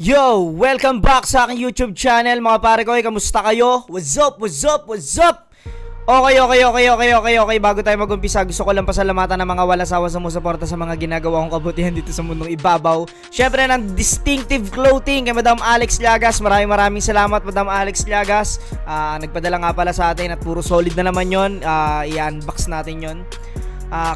Yo! Welcome back sa aking YouTube channel mga pare ko. Kamusta kayo? What's up? What's up? What's up? Okay. Bago tayo mag-umpisa, gusto ko lang pasalamatan ng mga wala sawa sa sumusuporta sa mga ginagawa kong kabutihan dito sa mundong ibabaw. Syempre ng Distinctive Clothing kay Madam Alex Llagas. Maraming salamat Madam Alex Llagas. Nagpadala nga pala sa atin at puro solid na naman yon. I-unbox natin yon.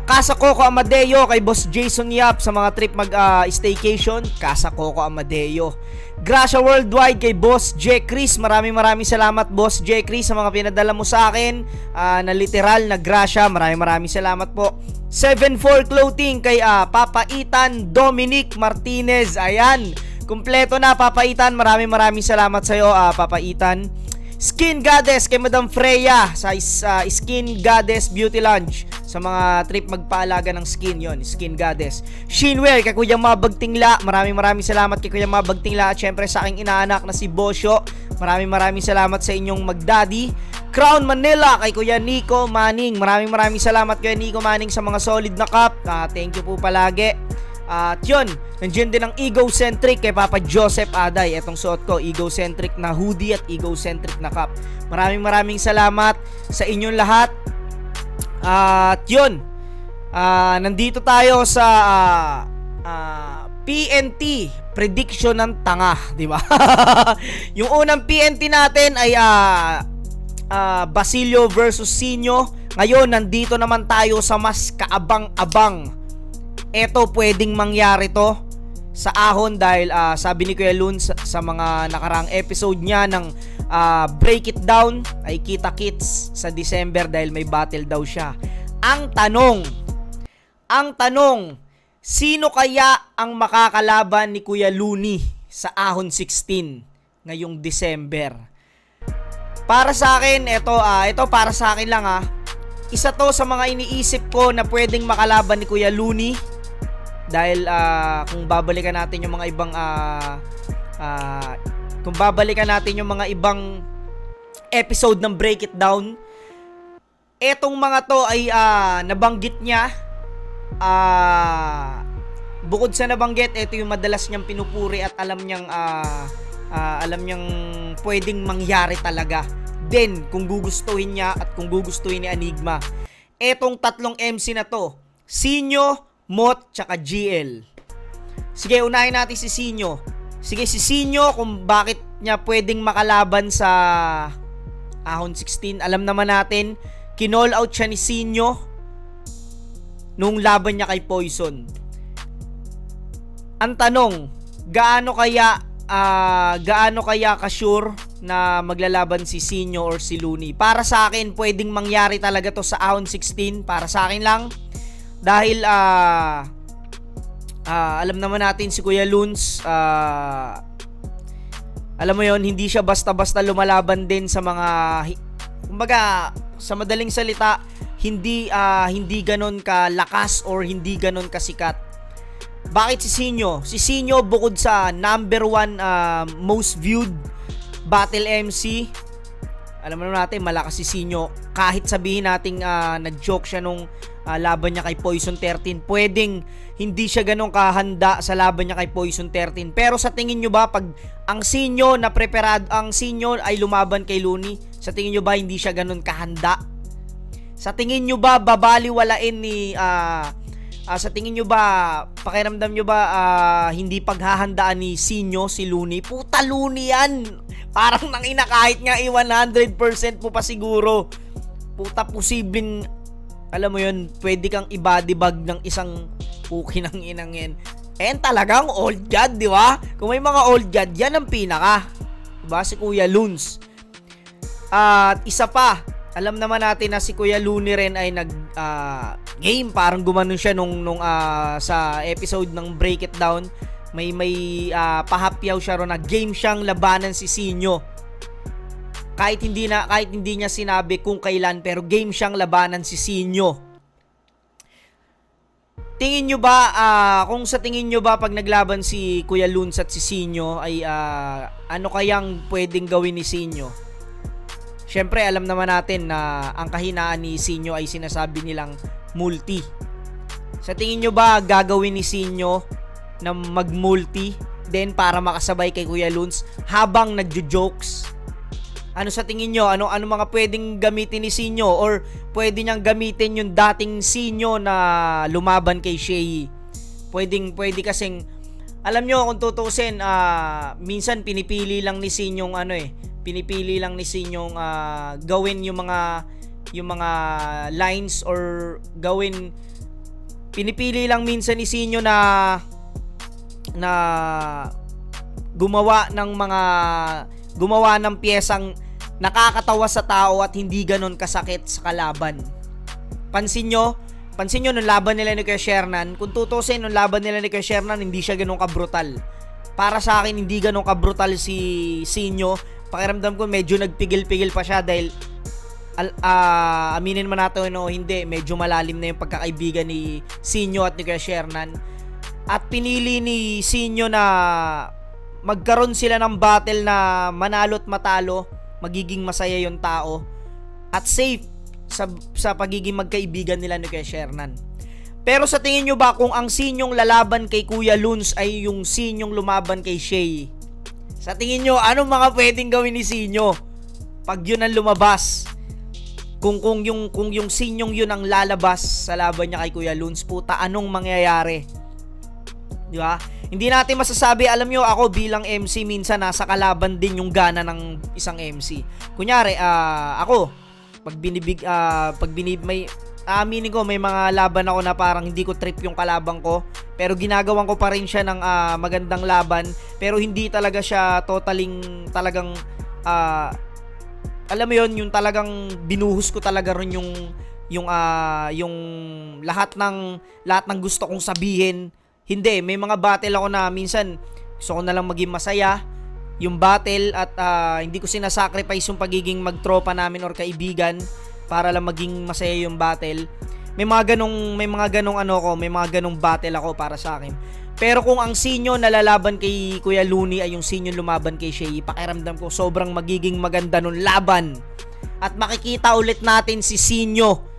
Casa Coco Amadeo kay Boss Jason Yap sa mga trip mag-staycation. Casa Coco Amadeo. Gracia Worldwide kay Boss J. Chris. Maraming salamat Boss J. Chris sa mga pinadala mo sa akin na literal na Gracia. Maraming salamat po. 7-4 Clothing kay Papa Itan Dominic Martinez. Ayan, kumpleto na Papa Itan. Maraming salamat sa iyo Papa Itan. Skin Goddess kay Madam Freya sa Skin Goddess Beauty Lounge sa mga trip magpaalaga ng skin, yon Skin Goddess. Shinwell kay Kuya Mabagtingla. Maraming salamat kay Kuya Mabagtingla at syempre sa aking inaanak na si Bosyo. Maraming salamat sa inyong magdaddy. Crown Manila kay Kuya Nico Manning. Maraming salamat Kuya Nico Manning sa mga solid na cup. Thank you po palagi. At yun, nandiyan din ang Egocentric kay Papa Joseph Aday. Etong suot ko, Egocentric na hoodie at Egocentric na cup. Maraming salamat sa inyong lahat. At yun, nandito tayo sa PNT, prediction ng tanga, di ba? Yung unang PNT natin ay Basilio versus Sinyo. Ngayon, nandito naman tayo sa mas kaabang-abang. Eto, pwedeng mangyari to sa ahon dahil sabi ni Kuya Lun sa mga nakarang episode niya ng Break It Down ay kita-kits sa December dahil may battle daw siya. Ang tanong, sino kaya ang makakalaban ni Kuya Luni sa ahon 16 ngayong December? Para sa akin, ito para sa akin lang isa to sa mga iniisip ko na pwedeng makalaban ni Kuya Luni. Dahil kung babalikan natin yung mga ibang episode ng Break It Down, etong mga to ay nabanggit niya. Bukod sa nabanggit, ito yung madalas niyang pinupuri at alam niyang pwedeng mangyari talaga. Then kung gugustuhin niya at kung gugustuhin ni Enigma, etong tatlong MC na to, Sinyo, Mot, tsaka GL. Sige, unahin natin si Sinyo. Sige, si Sinyo, kung bakit niya pwedeng makalaban sa ahon 16. Alam naman natin, kinall out siya ni Sinyo nung laban niya kay Poison. Ang tanong, gaano kaya ka-sure na maglalaban si Sinyo or si Luni? Para sa akin, pwedeng mangyari talaga to sa ahon 16. Para sa akin lang. Dahil alam naman natin si Kuya Luns, alam mo yon, hindi siya basta-basta lumalaban din sa mga, kumbaga sa madaling salita, hindi ganon kalakas or hindi ganon kasikat. Bakit si Sinyo? Si Sinyo, bukod sa number 1 most viewed battle MC, alam mo natin malakas si Sinyo. Kahit sabihin nating nag-joke siya nung laban niya kay Poison 13, pwedeng hindi siya ganun kahanda sa laban niya kay Poison 13. Pero sa tingin nyo ba, pag ang Sinyo na preparado, ang Sinyo ay lumaban kay Luni, sa tingin nyo ba hindi siya ganun kahanda? Sa tingin nyo ba babaliwalain ni sa tingin nyo ba, pakiramdam nyo ba hindi paghahandaan ni Sinyo si Luni? Puta, Luni yan! Parang nangina, kahit nga 100% po pa siguro, puta, posibleng, alam mo yun, pwede kang ibadibag ng isang puki ng inang yan. Talagang old god, di ba? Kung may mga old god, yan ang pinaka. Diba? Si Kuya Luns. At isa pa, alam naman natin na si Kuya Luni rin ay game, parang gumanon siya nung sa episode ng Break It Down. May pahapyaw siya ron na game siyang labanan si Sinyo. Kahit hindi niya sinabi kung kailan, pero game siyang labanan si Sinyo. Tingin nyo ba, kung sa tingin nyo ba pag naglaban si Kuya Luns at si Sinyo ay ano kayang pwedeng gawin ni Sinyo? Syempre alam naman natin na ang kahinaan ni Sinyo ay sinasabi nilang multi. Sa tingin nyo ba gagawin ni Sinyo na mag-multi din para makasabay kay Kuya Loons habang nagjo-jokes? Ano sa tingin nyo? Ano mga pwedeng gamitin ni Sinyo or pwede niyang gamitin yung dating Sinyo na lumaban kay Shay? Pwede kasing, alam nyo kung tutusin, minsan pinipili lang ni Sinyong pinipili lang ni Sinyong gawin yung mga lines or pinipili lang minsan ni Sinyo na gumawa ng piyesang nakakatawa sa tao at hindi ganon kasakit sa kalaban. Pansin nyo nung laban nila ni Kuya Shernan, kung tutusin nung laban nila ni Kuya Shernan, hindi siya ganon kabrutal. Para sa akin, hindi ganon kabrutal si Sinyo. Pakiramdam ko medyo nagpigil-pigil pa siya dahil aminin man natin o hindi, medyo malalim na yung pagkakaibigan ni Sinyo at ni Kuya Shernan. At pinili ni Sinyo na magkaroon sila ng battle na manalo't matalo, magiging masaya yung tao at safe sa pagiging magkaibigan nila ni Kuya Shernan. Pero sa tingin nyo ba kung ang Sinyong lalaban kay Kuya Loons ay yung Sinyong lumaban kay Shay? Sa tingin nyo, anong mga pwedeng gawin ni Sinyo pag yun ang lumabas? Kung yung Sinyong yun ang lalabas sa laban niya kay Kuya Loons, puta, anong mangyayari? Di ba? Hindi natin masasabi, alam nyo, ako bilang MC, minsan nasa kalaban din yung gana ng isang MC. Kunyari, ako, aminin ko, may mga laban ako na parang hindi ko trip yung kalabang ko, pero ginagawan ko pa rin siya ng magandang laban, pero hindi talaga siya talagang alam mo yon, yung talagang binuhos ko talaga rin yung lahat ng gusto kong sabihin. Hindi, may mga battle ako na minsan gusto ko na lang maging masaya yung battle at hindi ko sinasacrifice yung pagiging magtropa namin or kaibigan para lang maging masaya yung battle. May mga ganong battle ako para sa akin. Pero kung ang Sinyo na lalaban kay Kuya Looney ay yung Sinyo lumaban kay Shay, pakiramdam ko sobrang magiging maganda nun laban. At makikita ulit natin si Sinyo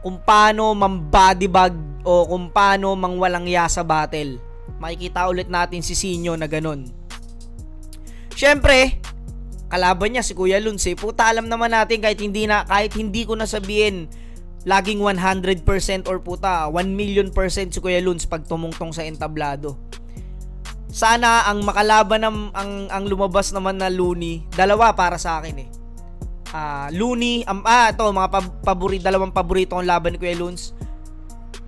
kung paano mambodybag o kung paano mangwalang ya sa battle. Makikita ulit natin si Sinyo na ganun. Syempre, kalaban niya si Kuya Loons, puta, alam naman natin kahit hindi ko nasabihin laging 100% or puta 1,000,000% si Kuya Loons pag tumungtong sa entablado. Sana ang makalaban ang lumabas naman na Looney, dalawa para sa akin Looney, ito mga dalawang paborito kong laban ni Kuya Loons.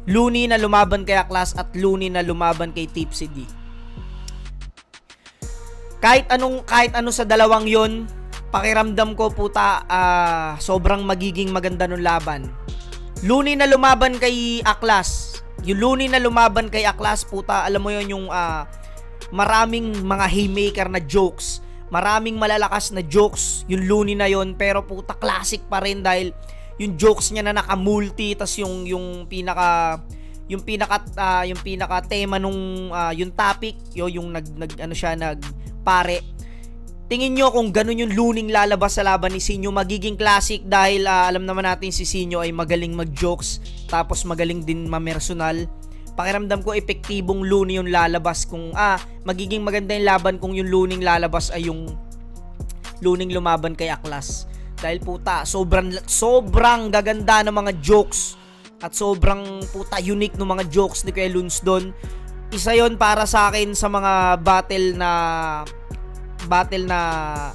Looney na lumaban kay Aklas at Looney na lumaban kay Tipsy D. Kahit ano sa dalawang yon, pakiramdam ko puta sobrang magiging maganda nung laban. Looney na lumaban kay Aklas. Yung Looney na lumaban kay Aklas, puta, alam mo yon, yung maraming mga haymaker na jokes, maraming malalakas na jokes yung Looney na yon, pero puta classic pa rin dahil yung jokes niya na naka-multi, tas yung pinaka tema nung yung topic, yung nagpare. Tingin nyo kung ganun yung Looney lalabas sa laban ni Sinyo, magiging classic dahil alam naman natin si Sinyo ay magaling mag-jokes, tapos magaling din mamersonal. Pakiramdam ko epektibong Looney yung lalabas kung magiging maganda yung laban kung yung Looney lalabas ay yung Looney lumaban kay Aklas. Dahil puta, sobrang gaganda ng mga jokes at sobrang puta unique ng mga jokes ni Kuya Loons doon. Isa yon para sa akin sa mga battle na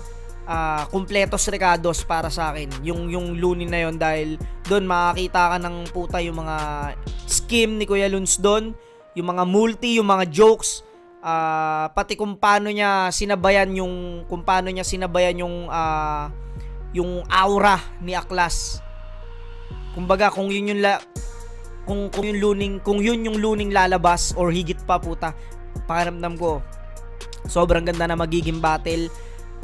kumpletos recados para sa akin. Yung Looney na yon dahil doon makakita ka ng puta yung mga scheme ni Kuya Loons doon, yung mga multi, yung mga jokes, pati kung paano niya sinabayan yung aura ni Aklas. Kumbaga kung yun yung Looney lalabas or higit pa, puta, pakiramdam ko sobrang ganda na magiging battle.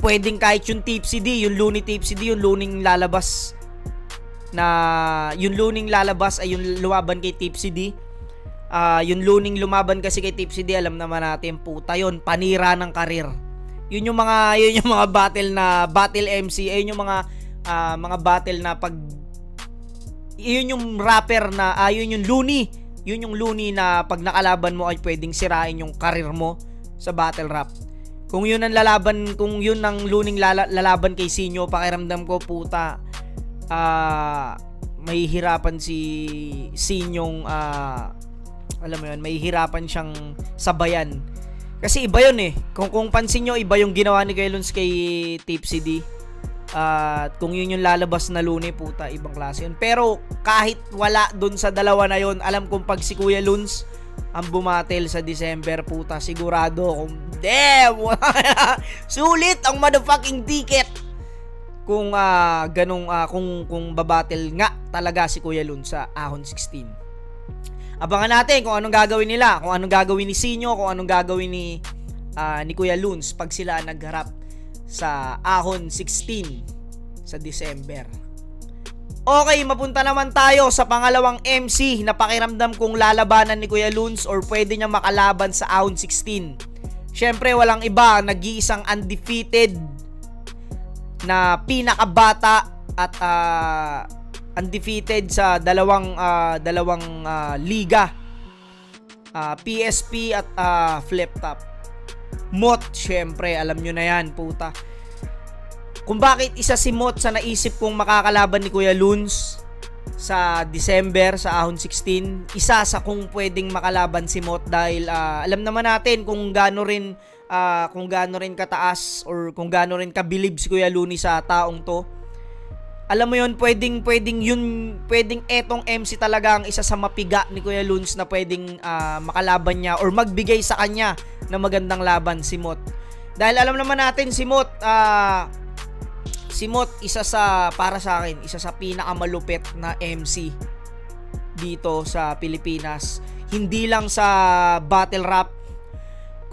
Pwedeng kahit yung Tipsy D, yung Looney Tipsy D, yung Looney lalabas ay yung lumaban kay Tipsy D. Yung Looney lumaban kasi kay Tipsy D, alam naman natin, puta, yun panira ng karir. Yun yung mga battle MC, ayun yung mga battle na yun yung rapper na yun yung Looney na pag nakalaban mo ay pwedeng sirain yung karir mo. sa battle rap. Kung yun ang lalaban, kung yun ang luning lalaban kay Sinyo, pakiramdam ko puta, mahihirapan si Sinyong, alam mo yun, mahihirapan siyang sabayan. Kasi iba yun eh. Kung pansin nyo, iba yung ginawa ni Kuya Luns kay Tipsy D. At kung yun yung lalabas na luni, puta, ibang klase yun. Pero kahit wala dun sa dalawa na yun, alam kong pag si Kuya Luns ang bumatel sa December, puta, sigurado kung damn, sulit ang motherfucking ticket. Kung kung babattle nga talaga si Kuya Luns sa Ahon 16. Abangan natin kung anong gagawin nila, kung anong gagawin ni Sinyo, kung anong gagawin ni Kuya Luns pag sila nagharap sa Ahon 16 sa December. Okay, mapunta naman tayo sa pangalawang MC na pakiramdam kong lalabanan ni Kuya Luns or pwede niya makalaban sa Ahon 16. Syempre, walang iba, nag-iisang undefeated na pinakabata at undefeated sa dalawang liga, PSP at Flip Top. Mot, syempre, alam nyo na yan, puta. Kung bakit isa si Mot sa naisip kong makakalaban ni Kuya Luns sa December sa Ahon 16, isa sa kung pwedeng makalaban si Mot dahil alam naman natin kung gaano rin kataas or kung gaano rin kabilib si Kuya Luni sa taong to. Alam mo yun, pwedeng etong MC talaga ang isa sa mapiga ni Kuya Luns na pwedeng makalaban niya or magbigay sa kanya na magandang laban si Mot. Dahil alam naman natin si Mot, para sa akin, isa sa pinakamalupit na MC dito sa Pilipinas. Hindi lang sa battle rap,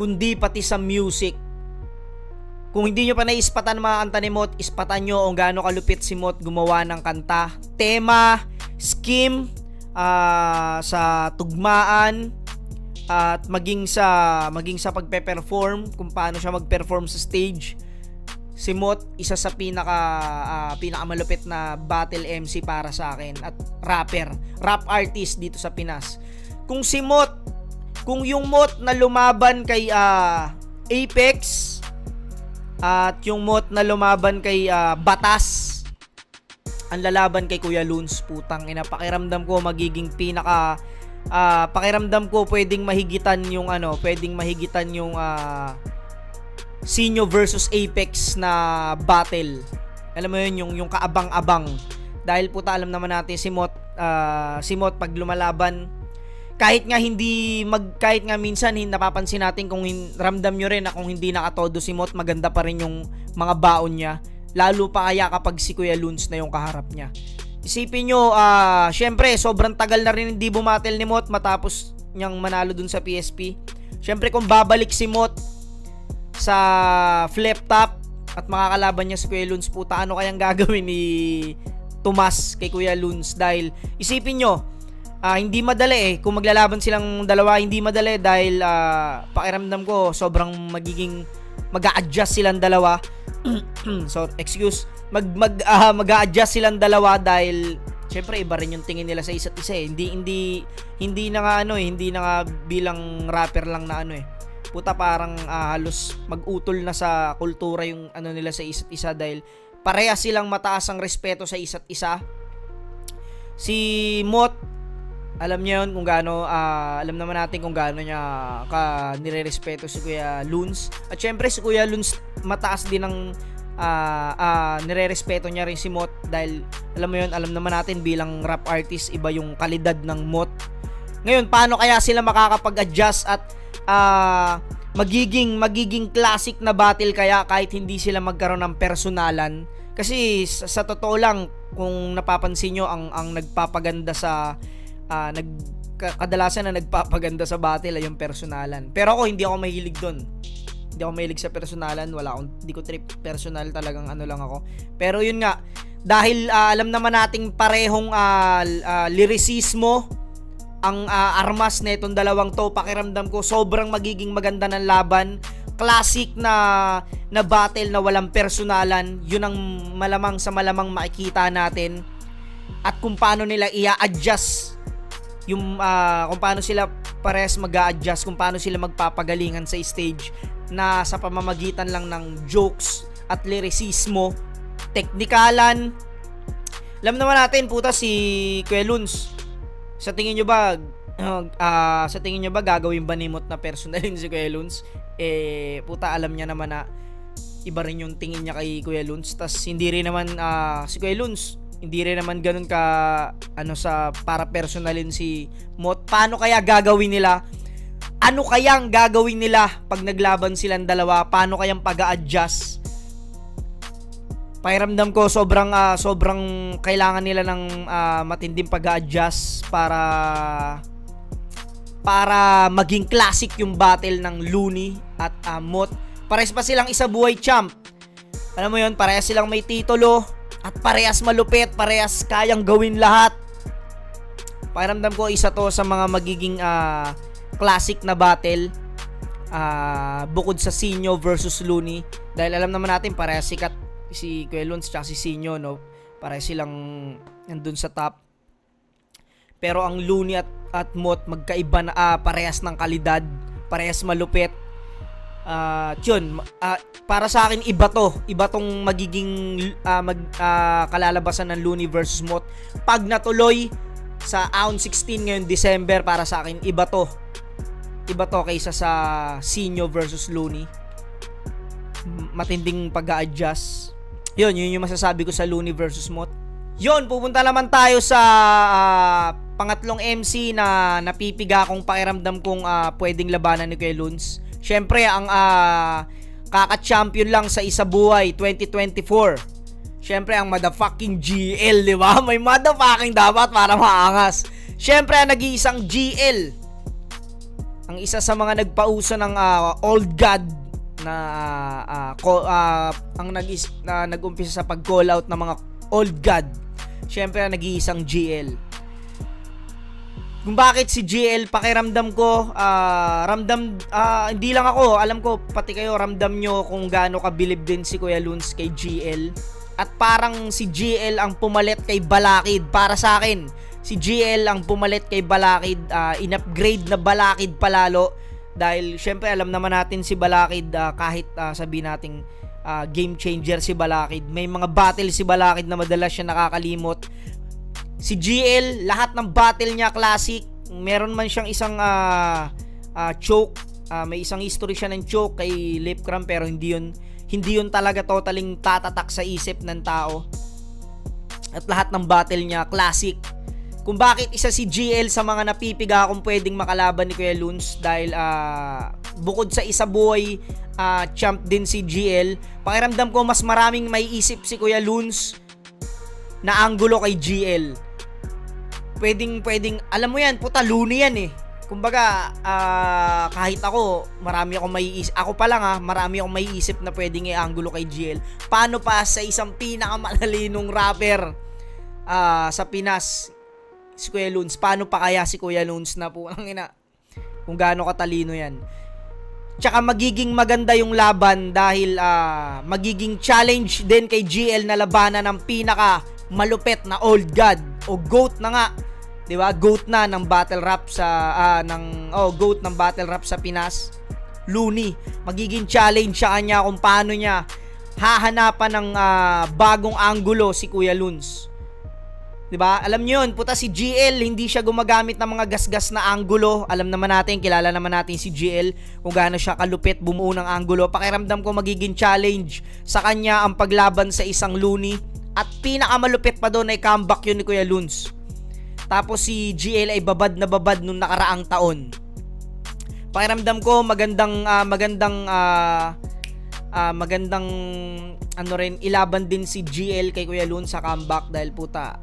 kundi pati sa music. Kung hindi nyo pa naispatan mga kanta ni Mot, ispatan nyo kung gaano kalupit si Mot gumawa ng kanta, tema, scheme, sa tugmaan, at maging sa pagpe-perform, kung paano siya mag-perform sa stage. Si Mot, isa sa pinakamalupit na battle MC para sa akin at rap artist dito sa Pinas. Kung yung Mot na lumaban kay Apex at yung Mot na lumaban kay Batas ang lalaban kay Kuya Luns, putang ina, pakiramdam ko magiging pakiramdam ko pwedeng mahigitan yung Sinyo versus Apex na battle. Alam mo yun, yung kaabang-abang. Dahil puta, alam naman natin si Mot pag lumalaban, kahit nga minsan napapansin natin kung ramdam nyo rin na kung hindi nakatodo si Mot, maganda pa rin yung mga baon niya. Lalo pa kaya kapag si Kuya Luns na yung kaharap niya. Isipin nyo, syempre sobrang tagal na rin hindi bumatel ni Mot matapos niyang manalo dun sa PSP. Syempre kung babalik si Mot sa Flip Top at makakalaban niya si Kuya Luns, puta, ano kayang gagawin ni Tomas kay Kuya Luns? Dahil isipin nyo, hindi madali eh. Kung maglalaban silang dalawa, hindi madali dahil pakiramdam ko sobrang mag-a-adjust silang dalawa. So, excuse, mag-a-adjust silang dalawa dahil syempre iba rin yung tingin nila sa isa't isa eh. Hindi na nga bilang rapper lang na puta, parang halos mag-utol na sa kultura yung nila sa isa't isa dahil parehas silang mataas ang respeto sa isa't isa. Si Mot, alam niya yun kung gaano, alam naman natin kung gaano niya nire-respeto si Kuya Luns. At syempre si Kuya Luns mataas din ng nire-respeto niya rin si Mot dahil alam naman natin bilang rap artist, iba yung kalidad ng Mot. Ngayon, paano kaya sila makakapag-adjust at magiging classic na battle kaya kahit hindi sila magkaroon ng personalan? Kasi sa totoo lang, kung napapansin nyo, ang nagpapaganda sa kadalasan na nagpapaganda sa battle ay yung personalan. Pero ako, hindi ako mahilig doon. Hindi ako mahilig sa personalan. Hindi ko trip personal, talagang lang ako. Pero yun nga, dahil alam naman nating parehong lirisismo ang armas na itong dalawang to, pakiramdam ko sobrang magiging maganda ng laban. Classic na battle na walang personalan. Yun ang malamang makikita natin. At kung paano nila i-adjust yung kung paano sila parehas mag-a-adjust kung paano sila magpapagalingan sa stage na sa pamamagitan lang ng jokes at lyricismo, teknikalan. Alam naman natin, puta, si Kuya Luns, sa tingin nyo ba gagawin ba ni Mot na personalin si Kuya Luns? Puta, alam niya naman na iba rin yung tingin niya kay Kuya Luns. Tas hindi rin naman si Kuya Luns, hindi rin naman ganun ka sa para personalin si Mot. Paano kaya gagawin nila? Ano kayang gagawin nila pag naglaban silang dalawa? Paano kayang pag-a-adjust? Pakiramdam ko sobrang kailangan nila ng matinding pag-a-adjust para maging classic yung battle ng Looney at Mot. Parehas pa silang isa buhay champ. Alam mo yun, parehas silang may titulo at parehas malupit, parehas kayang gawin lahat. Pakiramdam ko isa to sa mga magiging classic na battle bukod sa Sinyo versus Looney. Dahil alam naman natin parehas sikat si Kuya Luns at si Sinyo, no? Parehas silang nandun sa top. Pero ang Looney at Mot magkaiba na parehas ng kalidad, parehas malupit. Para sa akin iba tong magiging kalalabasan ng Looney versus Mot pag natuloy sa Round 16 ngayon December. Para sa akin iba to kaysa sa Sinyo versus Looney. Matinding pag-a-adjust. Yun yung masasabi ko sa Looney versus Mot. Yun, pupunta naman tayo sa pangatlong MC na napipiga kong pakiramdam kong pwedeng labanan ni Kuya Luns. Syempre, ang kaka-champion lang sa isa buhay 2024. Syempre, ang motherfucking GL, di ba? May motherfucking dapat para maangas. Syempre, ang nag-iisang GL. Ang isa sa mga nagpauso ng old god na nag-umpisa sa pag-call out ng mga old god. Syempre, ang nag-iisang GL. Kung bakit si GL, pakiramdam ko, hindi lang ako, alam ko, pati kayo, ramdam nyo kung gaano kabilib din si Kuya Luns kay GL. At parang si GL ang pumalit kay Balakid. Para sa akin, si GL ang pumalit kay Balakid, in-upgrade na Balakid palalo. Dahil, syempre, alam naman natin si Balakid, kahit sabihin nating game changer si Balakid. May mga battle si Balakid na madalas siya nakakalimot. Si GL, lahat ng battle niya classic. Meron man siyang isang choke, may isang history siya ng choke kay lip cramp, pero hindi yun talaga totaling tatatak sa isip ng tao. At lahat ng battle niya classic. Kung bakit isa si GL sa mga napipiga akong pwedeng makalaban ni Kuya Luns, dahil bukod sa isa buhay champ din si GL, pakiramdam ko mas maraming may isip si Kuya Luns na anggulo kay GL. Pwedeng, alam mo yan, puta, Looney yan eh. Kumbaga, kahit ako, marami akong maiisip. Ako pa lang marami akong maiisip na pwedeng i-anggulo kay GL. Paano pa sa isang pinakamalalinong rapper sa Pinas, si Kuya Luns? Paano pa kaya si Kuya Luns na po? Kung gaano katalino yan. Tsaka magiging maganda yung laban dahil magiging challenge din kay GL na labanan ng pinaka malupet na old god o GOAT na nga, 'di ba? GOAT na ng battle rap sa GOAT ng battle rap sa Pinas, Looney. Magiging challenge sa kanya kung paano niya hahanapan ng bagong anggulo si Kuya Luns. 'Di ba? Alam niyo 'yun, puta, si GL hindi siya gumagamit ng mga gasgas na anggulo. Alam naman natin, kilala naman natin si GL kung gaano siya kalupit bumuo ng anggulo. Pakiramdam ko magiging challenge sa kanya ang paglaban sa isang Looney. At pinakamalupit pa doon ay comeback yun ni Kuya Luns. Tapos si GL ay babad na babad nung nakaraang taon. Pakiramdam ko magandang ilaban din si GL kay Kuya Luns sa comeback, dahil puta,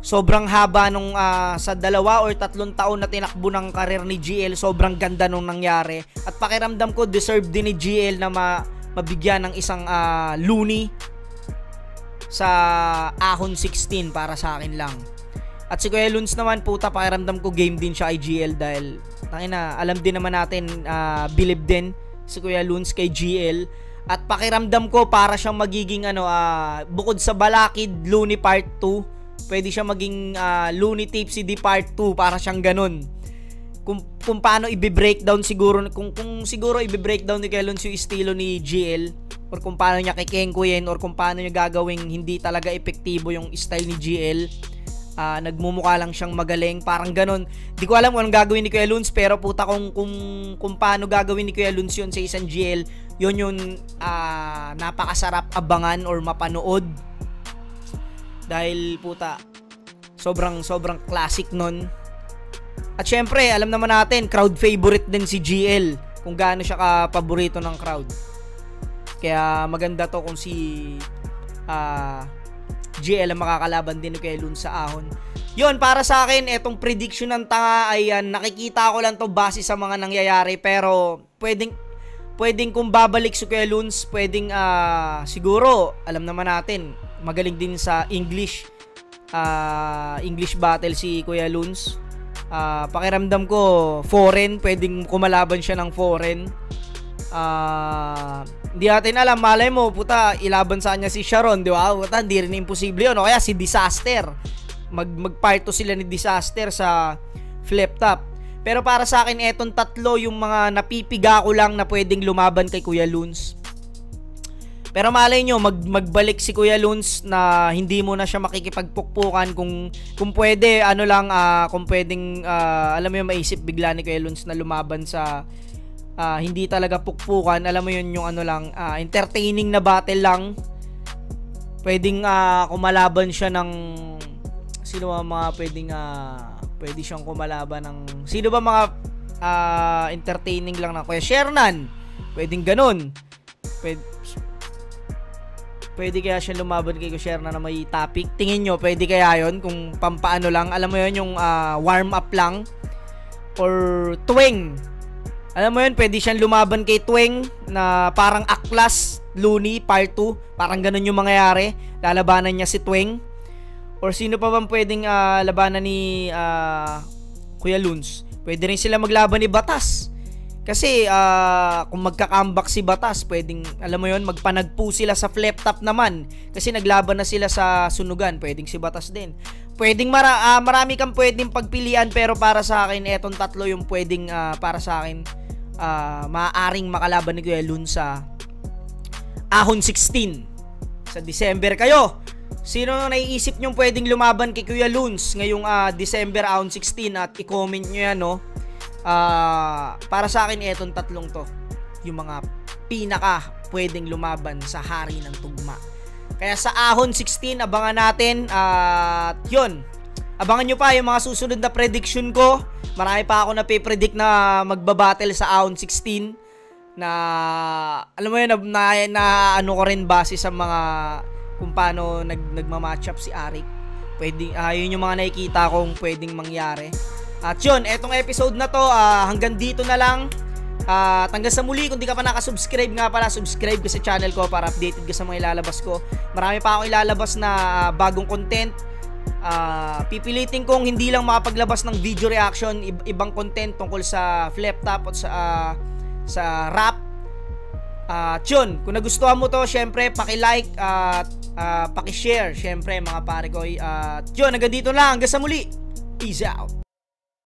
sobrang haba nung sa 2 or 3 taon na tinakbo ng karir ni GL, sobrang ganda nung nangyari. At pakiramdam ko deserve din ni GL na mabigyan ng isang Looney sa Ahon 16 para sa akin lang. At si Kuya Luns naman, puta, pakiramdam ko game din siya kay GL, dahil alam din naman natin, believe din si Kuya Luns kay GL. At pakiramdam ko para siyang magiging bukod sa Balakid Looney Part 2, pwede siya maging Looney Tipsy D Part 2, para siyang ganun. kung paano i-breakdown siguro kung siguro i-breakdown ni Kuya Luns yung estilo ni GL, or kung paano niya kikengkuyin, or kung paano niya gagawing hindi talaga epektibo yung style ni GL. Nagmumukha lang siyang magaling, parang ganon. Di ko alam kung anong gagawin ni Kuya Luns, pero puta kung paano gagawin ni Kuya Luns yun sa isang GL, yun yung napakasarap abangan or mapanood. Dahil puta, sobrang classic nun. At syempre, alam naman natin, crowd favorite din si GL, kung gaano siya ka-paborito ng crowd. Kaya maganda to kung si GL ang makakalaban din kay Luns sa ahon. Yun, para sa akin, etong prediction ng tanga ay nakikita ko lang to base sa mga nangyayari, pero pwedeng kung babalik si Kuya Luns, pwedeng siguro, alam naman natin, magaling din sa English battle si Kuya Luns. Pakiramdam ko foreign, pwedeng kumalaban siya ng foreign. Hindi natin alam, malay mo puta ilaban sa kanya si Sharon, di ba? Puta, hindi rin imposible yun, o kaya si Disaster, magparto sila ni Disaster sa flip top. Pero para sa akin, etong tatlo yung mga napipiga ko lang na pwedeng lumaban kay Kuya Luns. Pero malay nyo, magbalik si Kuya Luns na hindi mo na siya makikipagpukpukan. Kung pwede, kung pwedeng, alam mo yung maisip bigla ni Kuya Luns na lumaban sa hindi talaga pukpukan. Alam mo yun, yung entertaining na battle lang. Pwedeng kumalaban siya ng, sino ba mga pwedeng, pwede siyang kumalaban ng, sino ba mga entertaining lang na Kuya Shernan? Pwedeng ganun. Pwede kaya siya lumaban kay Kuya Shernan na may topic? Tingin nyo, pwede kaya yun? Kung pampaano lang, alam mo yun, yung warm up lang? Or Tweng? Alam mo yun, pwede siyang lumaban kay Tweng na parang Aklas, Looney, Part 2. Parang ganun yung mangyayari. Lalabanan niya si Tweng. Or sino pa bang pwedeng labanan ni Kuya Luns? Pwede rin sila maglaban ni Batas. Kasi kung magka-comeback si Batas, pwedeng, alam mo yun, magpanagpo sila sa flip top naman. Kasi naglaban na sila sa sunugan, pwedeng si Batas din. Pwedeng marami kang pwedeng pagpilian, pero para sa akin, etong tatlo yung pwedeng para sa akin maaaring makalaban ni Kuya Luns sa Ahon 16 sa December. Kayo, sino naiisip nyong pwedeng lumaban kay Kuya Luns ngayong December Ahon 16, at i-comment nyo yan, no? Para sa akin, etong tatlong to yung mga pinaka pwedeng lumaban sa hari ng tugma. Kaya sa Ahon 16, abangan natin. Yun, abangan nyo pa yung mga susunod na prediction ko. Marami pa ako na-predict na magbabattle sa Ahon 16, na alam mo yun, na ano ko rin base sa mga kung paano nagma-match up si Arik. Pwedeng, yun yung mga nakikita kong pwedeng mangyari. At yun, etong episode na to, hanggang dito na lang. Hanggang sa muli, kung di ka pa nakasubscribe nga pala, subscribe ka sa channel ko para updated ka sa mga ilalabas ko. Marami pa ako ilalabas na bagong content. Pipilitin kong hindi lang makapaglabas ng video reaction, ibang content tungkol sa flip top at sa rap. Yun, kung nagustuhan mo to, syempre paki-like at paki-share, syempre mga pare ko. Yun, hanggang dito lang, hanggang sa muli. Peace out.